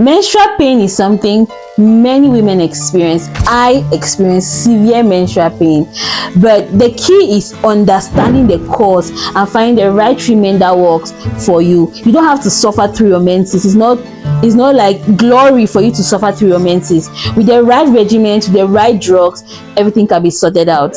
Menstrual pain is something many women experience. I experience severe menstrual pain, but the key is understanding the cause and finding the right treatment that works for you. You don't have to suffer through your menses. It's not like glory for you to suffer through your menses. With the right regimen, with the right drugs, everything can be sorted out.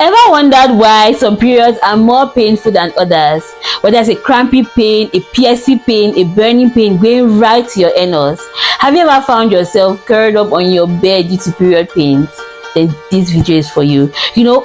Ever wondered why some periods are more painful than others? Whether it's a crampy pain, a piercing pain, a burning pain going right to your anus. Have you ever found yourself curled up on your bed due to period pains? Then this video is for you.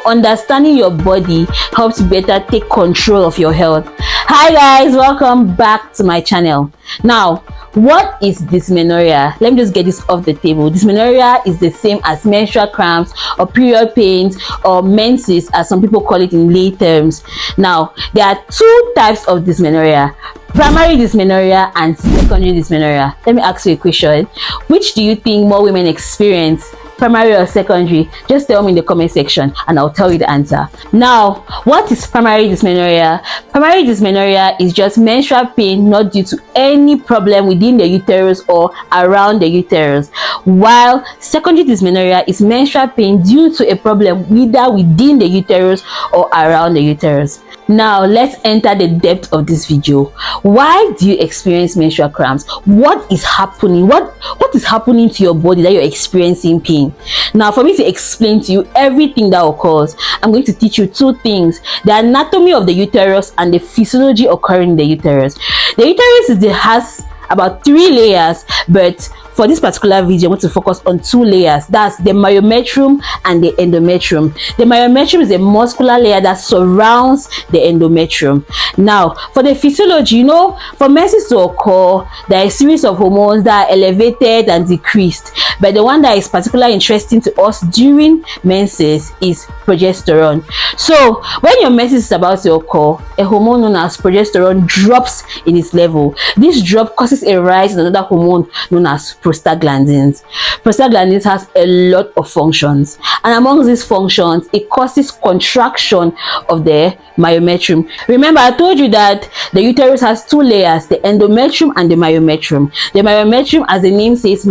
Understanding your body helps you better take control of your health. Hi guys, welcome back to my channel. Now, what is dysmenorrhea? Let me just get this off the table. Dysmenorrhea is the same as menstrual cramps or period pains or menses, as some people call it in lay terms. Now, there are two types of dysmenorrhea: primary dysmenorrhea and secondary dysmenorrhea. Let me ask you a question. Which do you think more women experience, primary or secondary? Just tell me in the comment section and I'll tell you the answer. Now, what is primary dysmenorrhea? Primary dysmenorrhea is just menstrual pain not due to any problem within the uterus or around the uterus, while secondary dysmenorrhea is menstrual pain due to a problem either within the uterus or around the uterus. Now, let's enter the depth of this video. Why do you experience menstrual cramps? What is happening? What is happening to your body that you're experiencing pain? Now, for me to explain to you everything that occurs, I'm going to teach you two things: the anatomy of the uterus and the physiology occurring in the uterus. The uterus has about 3 layers, but for this particular video, I want to focus on 2 layers. That's the myometrium and the endometrium. The myometrium is a muscular layer that surrounds the endometrium. Now, for the physiology, for menses to occur, there are a series of hormones that are elevated and decreased. But the one that is particularly interesting to us during menses is progesterone. So, when your menses is about to occur, a hormone known as progesterone drops in its level. This drop causes a rise in another hormone known as prostaglandins. Prostaglandins has a lot of functions, and among these functions, it causes contraction of the myometrium. Remember, I told you that the uterus has 2 layers: the endometrium and the myometrium. The myometrium, as the name says,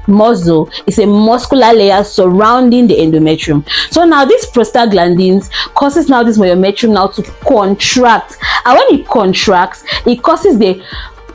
muscle, is a muscular layer surrounding the endometrium. So now this prostaglandins causes now this myometrium now to contract, and when it contracts, it causes the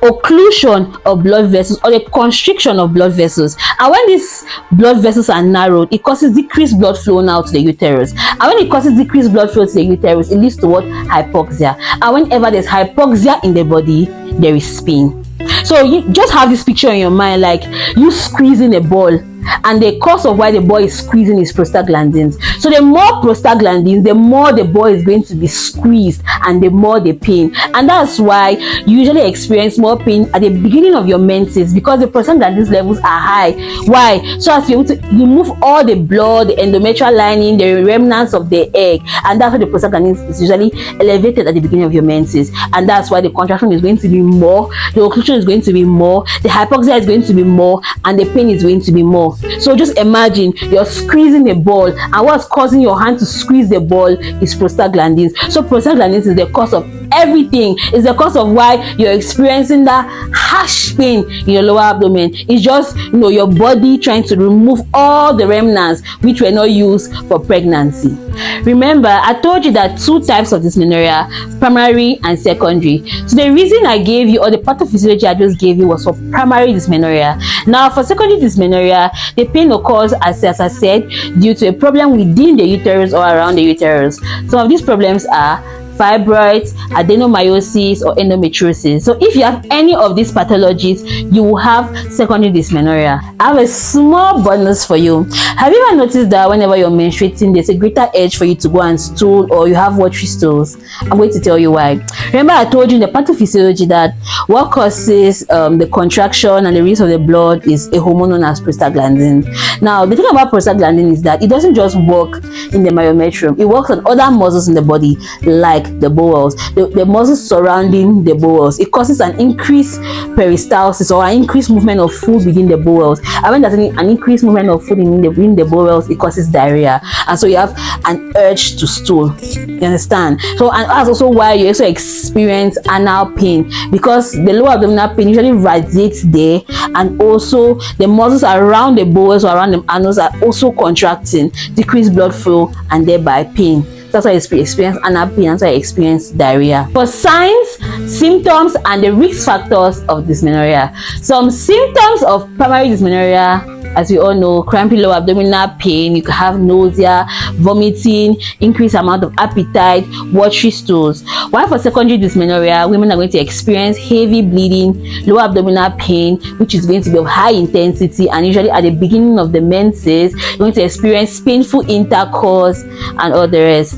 occlusion of blood vessels or the constriction of blood vessels. And when these blood vessels are narrowed, it causes decreased blood flow now to the uterus. And when it causes decreased blood flow to the uterus, it leads to what? Hypoxia. And whenever there's hypoxia in the body, there is pain. So you just have this picture in your mind, like you squeezing a ball, and the cause of why the ball is squeezing is prostaglandins. So the more prostaglandins, the more the ball is going to be squeezed and the more the pain. And that's why you usually experience more pain at the beginning of your menses, because the prostaglandins levels are high. Why? So as to be able to remove all the blood, the endometrial lining, the remnants of the egg, and that's why the prostaglandins is usually elevated at the beginning of your menses. And that's why the contraction is going to be more, the occlusion is going to be more, the hypoxia is going to be more, and the pain is going to be more. So just imagine you're squeezing a ball, and what's causing your hand to squeeze the ball is prostaglandins. So prostaglandins is the cause of everything. It's the cause of why you're experiencing that harsh pain in your lower abdomen. It's just your body trying to remove all the remnants which were not used for pregnancy. Remember, I told you that 2 types of dysmenorrhea: primary and secondary. So the reason I gave you, or the pathophysiology I just gave you, was for primary dysmenorrhea. Now for secondary dysmenorrhea, the pain occurs, as I said, due to a problem within the uterus or around the uterus. Some of these problems are fibroids, adenomyosis, or endometriosis. So if you have any of these pathologies, you will have secondary dysmenorrhea. I have a small bonus for you. Have you ever noticed that whenever you're menstruating, there's a greater urge for you to go and stool, or you have watery stools? I'm going to tell you why. Remember, I told you in the pathophysiology that what causes the contraction and the release of the blood is a hormone known as prostaglandin. Now, the thing about prostaglandin is that it doesn't just work in the myometrium. It works on other muscles in the body, like inside the bowels, the muscles surrounding the bowels. It causes an increased peristalsis, or an increased movement of food within the bowels. And when there's an increased movement of food within the bowels, it causes diarrhea, and so you have an urge to stool. You understand? So, and that's also why you also experience anal pain, because the lower abdominal pain usually radiates there, and also the muscles around the bowels or around the anus are also contracting, decreased blood flow, and thereby pain. That's why you experience anal pain, that's why you experience diarrhea. For signs, symptoms, and the risk factors of dysmenorrhea. Some symptoms of primary dysmenorrhea, as we all know: crampy lower abdominal pain, you can have nausea, vomiting, increased amount of appetite, watery stools. While for secondary dysmenorrhea, women are going to experience heavy bleeding, lower abdominal pain, which is going to be of high intensity, and usually at the beginning of the menses, you're going to experience painful intercourse and all the rest.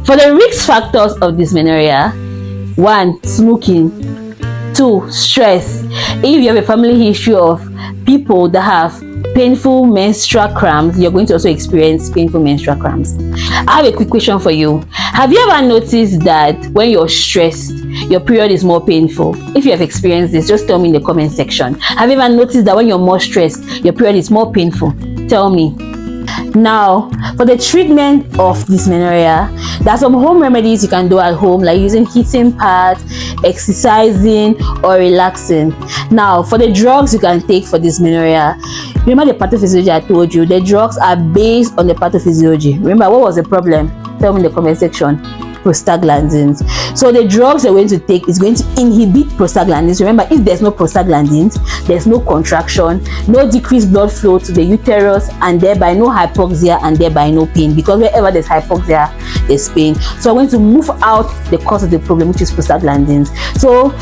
For the risk factors of dysmenorrhea: 1. Smoking. 2. Stress. If you have a family history of people that have painful menstrual cramps, you're going to also experience painful menstrual cramps. I have a quick question for you. Have you ever noticed that when you're stressed, your period is more painful? If you have experienced this, just tell me in the comment section. Have you ever noticed that when you're more stressed, your period is more painful? Tell me. Now, for the treatment of dysmenorrhea, there are some home remedies you can do at home, like using heating pads, exercising, or relaxing. Now, for the drugs you can take for dysmenorrhea, remember the pathophysiology I told you. The drugs are based on the pathophysiology. Remember, what was the problem? Tell me in the comment section. Prostaglandins. So the drugs you're going to take is going to inhibit prostaglandins. Remember, if there's no prostaglandins, there's no contraction, no decreased blood flow to the uterus, and thereby no hypoxia, and thereby no pain, because wherever there's hypoxia, there's pain. So I'm going to move out the cause of the problem, which is prostaglandins. So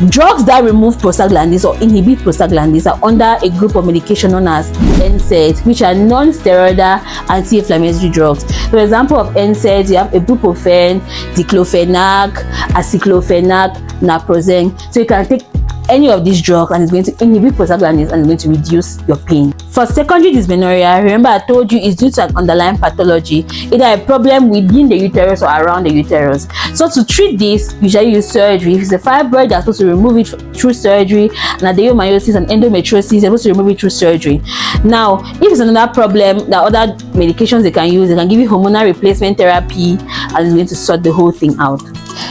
drugs that remove prostaglandins or inhibit prostaglandins are under a group of medication known as NSAIDs, which are non-steroidal anti-inflammatory drugs. For example of NSAIDs, you have ibuprofen, diclofenac, aceclofenac, naproxen. So you can take any of these drugs, and it's going to inhibit prostaglandins and it's going to reduce your pain. For secondary dysmenorrhea, remember I told you it's due to an underlying pathology, either a problem within the uterus or around the uterus. So to treat this, usually use surgery. If it's a fibroid, they're supposed to remove it through surgery, and adenomyosis and endometriosis, they're supposed to remove it through surgery. Now, if it's another problem, there are other medications they can use. They can give you hormonal replacement therapy, and it's going to sort the whole thing out.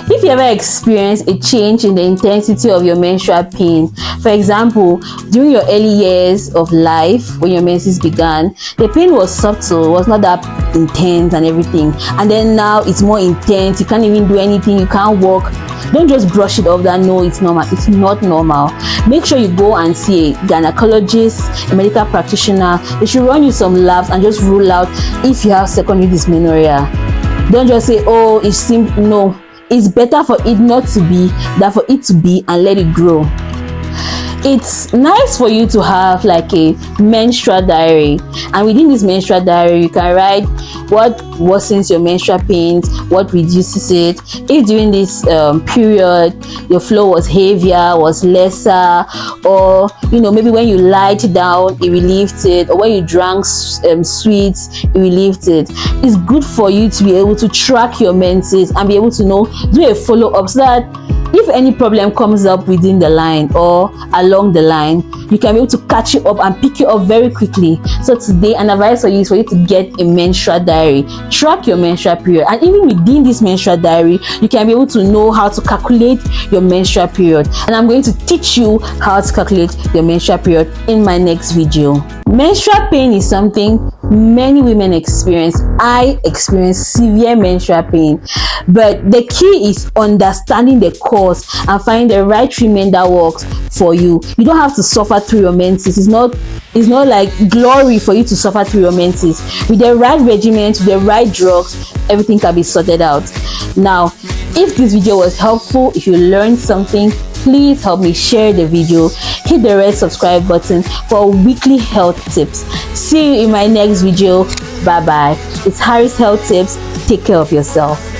If you ever experience a change in the intensity of your menstrual pain, for example, during your early years of life, when your menses began, the pain was subtle, was not that intense and everything, and then now it's more intense. You can't even do anything, you can't walk. Don't just brush it off that no, it's normal. It's not normal. Make sure you go and see a gynecologist, a medical practitioner. They should run you some labs and just rule out if you have secondary dysmenorrhea. Don't just say, oh, it seems, no. It's better for it not to be than for it to be, and let it grow. It's nice for you to have like a menstrual diary, and within this menstrual diary you can write what worsens your menstrual pains, what reduces it. If during this period your flow was heavier, was lesser, or maybe when you lied down it relieved it, or when you drank sweets it relieved it. It's good for you to be able to track your menses and be able to do a follow-up, so that if any problem comes up within the line or along the line, you can be able to catch it up and pick it up very quickly. So today, an advice for you is for you to get a menstrual diary. Track your menstrual period, and even within this menstrual diary, you can be able to know how to calculate your menstrual period. And I'm going to teach you how to calculate your menstrual period in my next video. Menstrual pain is something many women experience. I experience severe menstrual pain, but the key is understanding the cause and finding the right treatment that works for you. You don't have to suffer through your menses. It's not like glory for you to suffer through your menses. With the right regimen, with the right drugs, everything can be sorted out. Now, if this video was helpful, if you learned something, please help me share the video. Hit the red subscribe button for weekly health tips. See you in my next video. Bye bye. It's Harry's Health Tips. Take care of yourself.